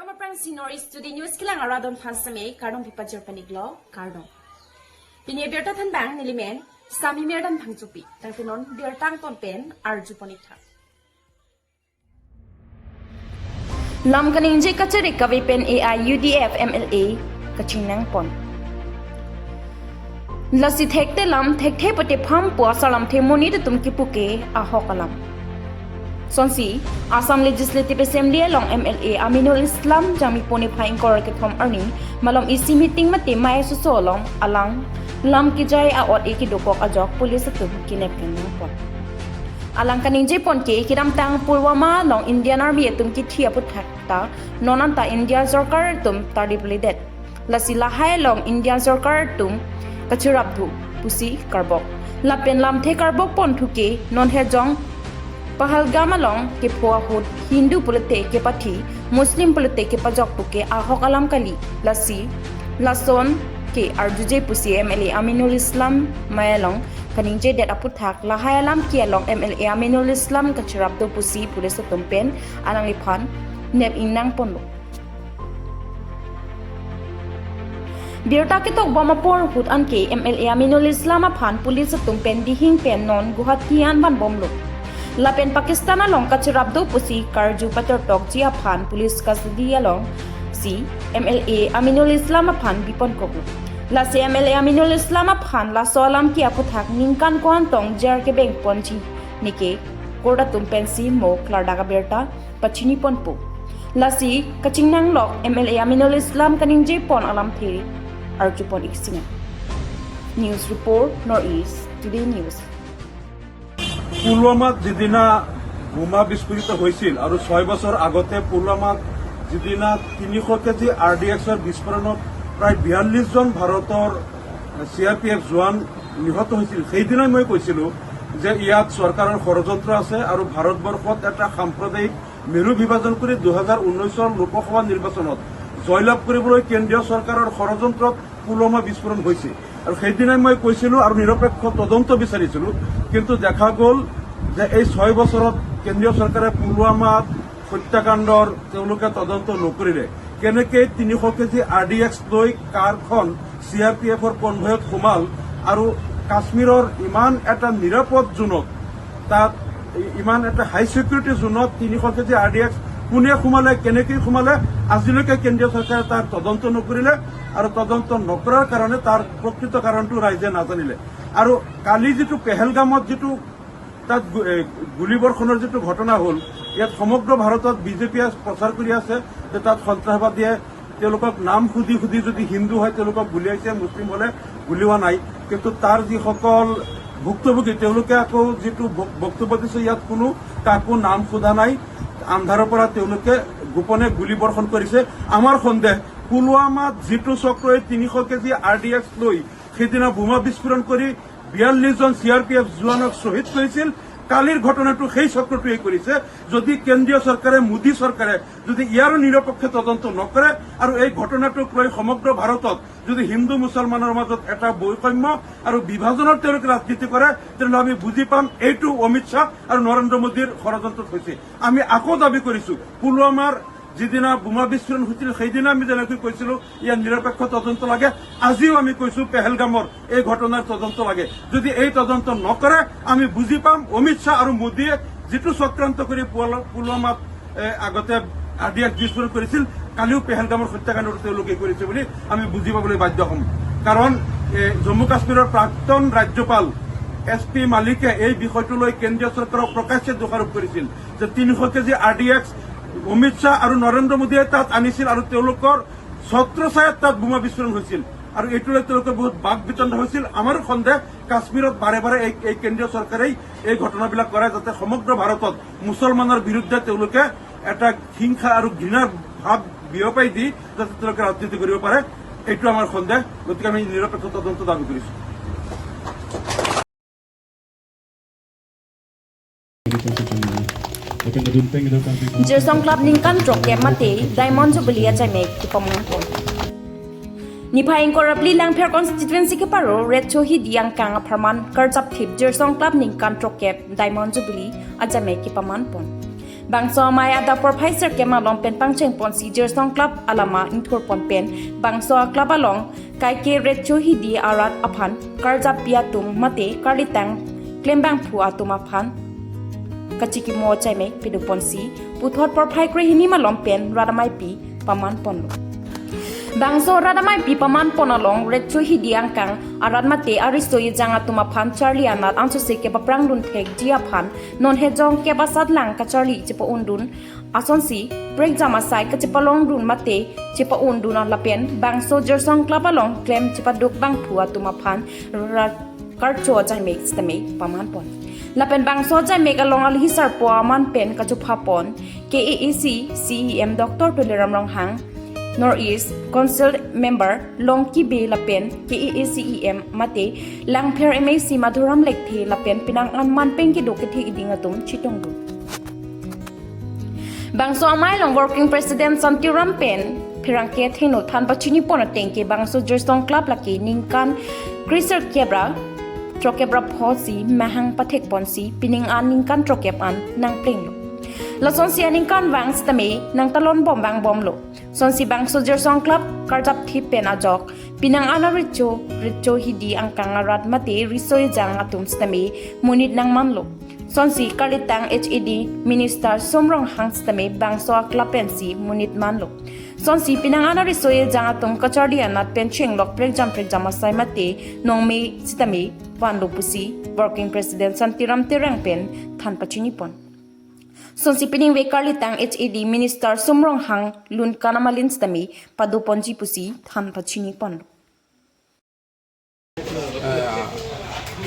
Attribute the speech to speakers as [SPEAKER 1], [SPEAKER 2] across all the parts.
[SPEAKER 1] Karong maprang sinoris to the news kilang aradon fansame karong pipajer paniglo karong. Pinibirta tan bang nilimen sami merdan phangchupi tarpunon birtang tonpen arju ponitha. Lam kaning je kachari kavipen AI UDF MLA kachingnang pon. Lasi thekte lam thekte pate pham po salam themoni de tum kipuke ahokalam. Sonsi, Assam Legislative Assembly along MLA Aminul Islam jami poni phaing kor ke thom arni malom isi meeting mate mai su solong alang lam ki jai a ot eki dopok ajok police tu kinep ken pon alang kaning je pon ke kiram tang pulwama long Indian Army tum ki thia put thakta nonanta India sarkar tum tari blidet lasila hai long Indian sarkar tum kachurabdu pusi karbok lapen lam the karbok pon thuke non he jong Pahalgam along ke Puahut, Hindu polite ke Pati, Muslim polite ke Pajok puke ahok alam kali, lasi, lason ke Arjuje pusi MLA Aminul Islam mayalong, kaning je det aputhak lahai alam ki along MLA Aminul Islam kachirabdo pusi pulis tumpen alang lipan, neb inang ponlo. Birta kitok bama por hut anke MLA Aminul Islam aphan pulis tumpen dihing pen non guhatian ban bomlo. Lapen Pakistan along kachirabdo pusi karju patertok ji aphan police custody along si MLA Aminul Islam aphan bipon kogu la si MLA Aminul Islam aphan la solam ki aputhak ningkan kon tong jar ke bank ponji nike korda tumpensi mo klardaga berta pachini ponpo la si kachingnang lok MLA Aminul Islam kaninje pon alam thiri arju pon iksinga news report Northeast Today News
[SPEAKER 2] পুলৱামাত যিদিনা বোমা বিস্ফোৰিত হৈছিল আৰু 6 বছৰ আগতে পুলৱামাত যিদিনা 300 KG RDXৰ বিস্ফোৰণত প্ৰায় 42 জন ভাৰতৰ CRPF জোৱান নিহত হৈছিল সেইদিনাই মই কৈছিলো যে ইয়াত চৰকাৰৰ ষড়যন্ত্ৰ আছে আৰু ভাৰতবৰ্ষত এটা সাম্প্ৰদায়িক মেৰু বিভাজন কৰি 2019 লোকসভা নিৰ্বাচনত জয়লাভ কৰিবলৈ কেন্দ্ৰীয় চৰকাৰৰ ষড়যন্ত্ৰত পুলৱামা বিস্ফোৰণ হৈছে আৰু সেইদিনাই মই কৈছিলো আৰু নিৰপেক্ষ তদন্ত বিচাৰিছিলো কিন্তু দেখা গ'ল যে এই 6 বছৰত কেন্দ্ৰীয় চৰকাৰে পুলৱামাত হত্যাকাণ্ডৰ তেওঁলোকে তদন্ত নকৰিলে কেনেকে 300 কেজি RDX লৈ কাৰখন CRPFৰ কনভয়ত সোমাল আৰু কাশ্মীৰৰ ইমান এটা নিৰাপদ জোনত তাত ইমান এটা হাই সিকিউৰিটি জোনত 300 কেজি RDX কোনে সোমালে কেনেকৈ সোমালে আজিলৈকে কেন্দ্ৰীয় চৰকাৰে তাৰ তদন্ত নকৰিলে আৰু তদন্ত নকৰাৰ কাৰণে তাৰ প্ৰকৃত কাৰণটো ৰাইজে নাজানিলে আৰু কালি যেটো পেহেলগামত যেটো তাত গুলিবৰ্ষণৰ যেটো ঘটনা হ'ল ইয়াত সমগ্ৰ ভাৰতত বিজেপিয়ে প্ৰচাৰ কৰি আছে যে তাত সন্ত্ৰাসবাদীয়ে তেওঁলোকক নাম খুদি খুদি যদি হিন্দু হয় তেওঁলোকক গুলিয়াইছে মুছলিম হলে গুলিওৱা নাই কিন্তু তাৰ যিসকল ভুক্তভোগী তেওঁলোকে আকৌ যেটো বক্তব্য দিছে ইয়াত কোনো কাকো নাম খুদা নাই আন্ধাৰৰ পৰা তেওঁলোকে গোপনে গুলিবৰ্ষণ কৰিছে আমাৰ সন্দেহ পুলৱামাত যেটো চক্ৰই 300 কেজি RDX লৈ সেইদিনা বোমা বিস্ফোৰণ কৰি 42 জন CRPF জোৱানক শ্বহীদ কৰিছিল কালিৰ ঘটনাটো সেই চক্ৰটোৱে কৰিছে যদি কেন্দ্ৰীয় চৰকাৰে মোদী চৰকাৰে যদি ইয়াৰ নিৰপেক্ষ তদন্ত নকৰে আৰু এই ঘটনাটোক লৈ সমগ্ৰ ভাৰতত যদি হিন্দু মুছলমানৰ মাজত এটা বৈষম্য আৰু বিভাজনৰ তেওঁলোকে ৰাজনীতি কৰে তেন্তে আমি বুজি পাম এইটো অমিত শ্বাহ আৰু নৰেন্দ্ৰ মোদীৰ ষড়যন্ত্ৰত হৈছে আমি আকৌ দাবী কৰিছো পুলৱামাৰ যিদিনা বোমা বিস্ফোৰণ হৈছিল সেইদিনা আমি যেনেকৈ কৈছিলো ইয়াৰ নিৰপেক্ষ তদন্ত লাগে আজিও আমি কৈছো পেহেলগামৰ এই ঘটনাৰ তদন্ত লাগে যদি এই তদন্ত নকৰে আমি বুজি পাম অমিত শ্বাহ আৰু মোদীয়ে যেটো চক্ৰান্ত কৰি পুলৱামাত আগতে RDX বিস্ফোৰণ কৰিছিল কালিও পেহেলগামৰ হত্যাকাণ্ড তেওঁলোকে কৰিছে বুলি আমি বুজি পাবলৈ বাধ্য হ'ম কাৰণ জম্মু কাশ্মীৰৰ প্ৰাক্তন ৰাজ্যপাল SP মালিকে এই বিষয়টো লৈ কেন্দ্ৰীয় চৰকাৰক প্ৰকাশ্যে দোষাৰোপ কৰিছিল যে 300 কেজি RDX অমিত শ্বাহ আৰু নৰেন্দ্ৰ মোদীয়ে তাত আনিছিল আৰু তেওঁলোকৰ ছত্ৰছায়াত তাত বোমা বিস্ফোৰণ হৈছিল আৰু এইটোলৈ তেওঁলোকে বহুত বাক বিতণ্ড হৈছিল আমাৰ সন্দেহ কাশ্মীৰত বাৰে বাৰে এই কেন্দ্ৰীয় চৰকাৰেই এই ঘটনাবিলাক কৰে যাতে সমগ্ৰ ভাৰতত মুছলমানৰ বিৰুদ্ধে তেওঁলোকে এটা হিংসা আৰু ঘৃণাৰ ভাৱ বিয়পাই দি যাতে তেওঁলোকে ৰাজনীতি কৰিব পাৰে এইটো আমাৰ সন্দেহ গতিকে আমি নিৰপেক্ষ তদন্ত দাবী কৰিছো
[SPEAKER 1] Jersong Club ningkan troke mate Diamond Jubilee Jamek ki pamangpon. Nipaing korabli lang per constituency ke paro red chohi diang kang aparman karjap thip Jersong Club ningkan troke Diamond Jubilee Jamek ki pamangpon. บางซอไม่อาดาปอร์ไพเซอร์เกมาลองเป็นปังเชิงปอนซีเจอร์ซองคลับอาลามาอินทัวร์ปอนเป็นบางซอกลับอาลองไกเกเรตจูฮิดีอารัดอพันการจับเปียตุมมาเตการลิตังเคลมบางผัวตุมาพันกจิกิโมใจไหมไปดูปอนซีปุถอดปอร์ไพกรีฮินีมาลองเป็นรัดไม่ปีประมาณปอนบางโซรัดไม่ปีประมาณปอนลองเรตจูฮิดีอังกังอารัดมาเตอาริสโตยจังอาตุมาพันชาร์ลีอานัดอันสุเสกเก็บปรังดุนเทกจีอาพันนนเฮจงเก็บอาสัดหลังกับชาร์ลีจิปอุนดุนอาซอนซีเบรกจามาไซกับจิปลองดุนมาเตจิปอุนดุนละเป็นบางโซเจอร์ซองกลับลองเคลมจิปดุกบางผัวตุมาพันรัดการโจใจเมกสเตเมประมาณปอนและเป็นบางโซใจเมกลองอลิฮิสารปัวมันเป็นกจุพาปอน KEEC CEM ดรตุลรำรองหังNortheast Council Member Longki Be Lapen KEECEM Mate Langper MAC Madhuram Lekthi Lapen Pinang An Man Pengki Doketi Idingatum Chitongdu Bangso Amai Long Working President Santiram Pen Pirangke Theno Than Pachini Ponatengke Bangso Jersong Club Laki Ningkan Kriser Kebra Trokebra Phosi Mahang Pathek Ponsi Pining An Ningkan Trokep An Nang Plenglo La son si aning kan wang stame nang talon bom bang bom lo son si bang soldier song club karjap thi pen ajok pinang ana richo hidi ang kangarat mate risoi jang atum stame munit nang manlo son si kalitang HED minister somrong hang stame bang so club pen si munit manlo son si pinang ana risoi jang atum kachardi anat pen ching lok prejam asai mate nong me sitame panlo pusi working president Santiram Terang pen than pachini pon Son si pining we karlitang HED Minister Sumrong Hang Lun Kanamalin Stami Padu Ponji Pusi Than Pachini Pon.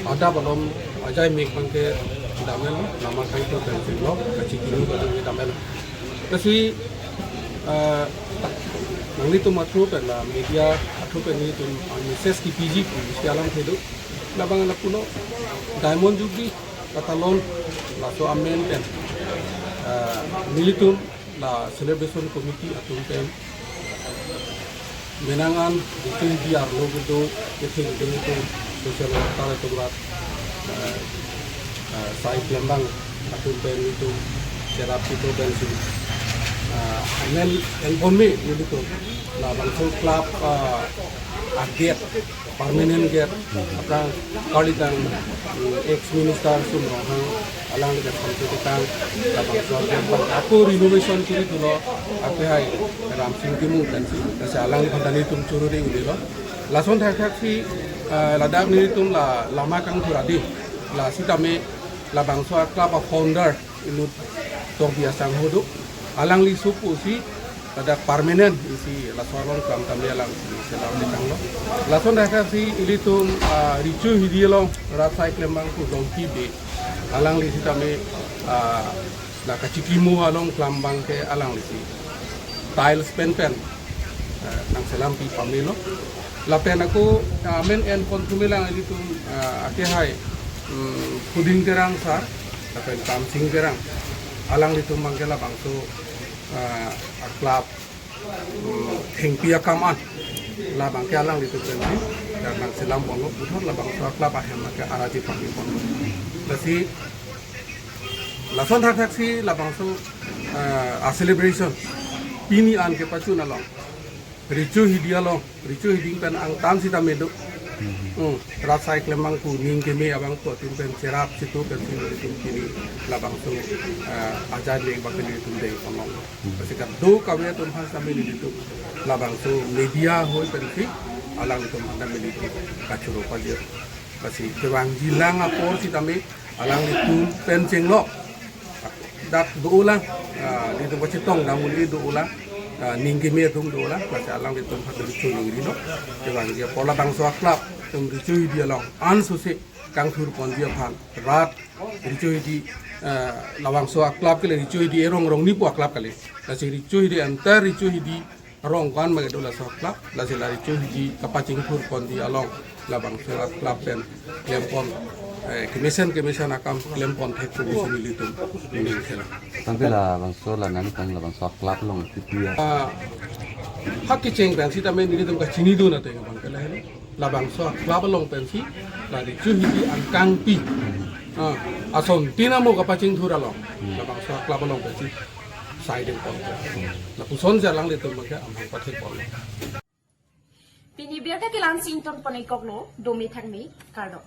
[SPEAKER 3] Ada belum ajai make bangke damel nama kai to pensil lo kaci kini baru damel. Tapi nanti tu matru pela media atau peni tu message ki PG sialam thedu labang lapuno diamond jugi katalon la so amen pen militum la celebration committee atum pen menangan itu biar lo gitu itu social worker itu berat saya pelambang atum pen itu terapi itu pen sih anel elponme gitu la bangso club aget permanent get apa kalitang ex minister sumrohang alang dekat konstitutan labang soal aku renovation kiri dulu aku hai ram sing timu dan si alang kandani tum curu ding dulu lason thak si ladak ni tum la lama kang turadi la sitame labang soal club founder ilut tong biasa hodu alang li supu si ada permanent isi lasoron kam tambe alang selam di tanglo lason dah si ilitum ricu hidielo rasai klembang ku dongki be alang li sitame la kacikimu along klambang ke alang li si tiles pen nang selam pi pamelo la pen aku amen en kontumelang ilitum ake hai puding terang sar la pen kam sing terang alang litum mangkela bangso club hengpia kaman la bangke alang litum pensi dan nang selam bongo puthor la bangso club ahem ke araji pami bongo basi lason thak si la bangso a celebration pini an ke pachu na long ricu hidialo ricu hiding pen ang tam sita medu rasai klemang ku ning keme abang ko tin pen serap situ pen tin kini labang tu ajar leng bakal itu dei pamong pasikat do kawe tun has sami itu labang tu media hoi pen fi alang itu mandang itu kacuro palir pasi kewang jilang apor sitame alang itu pen cenglo dat do ulang itu pasti tong damuli do ulang ninggi me tung do la pasi alang itu hadul chuli ri no kewang dia pola bangso club tung ricu dia long an susi kang thur pon dia phan rat ricu di lawang so club ke ricu di erong rong ni po club kali la si ricu di antar ricu di rong kan ma do la so club la si la ricu di kapacing thur pon dia long labang so club pen lempon kemisan akam lempon thek ku sini litum ini kela
[SPEAKER 4] sampai lah bang so lah nanti kan lah bang so club long itu ya
[SPEAKER 3] hak kiceng ben sita men ini tum ka chini do na te bang kela labang so club long pen si la ricu di angkang pi ason tina mo kapaching thura long labang so klap long pasi side ng pon la puson ja lang dito magka amhang pathik pon
[SPEAKER 1] Pinibiar ka kilan sinton panay koklo, domi thangmi, kardong.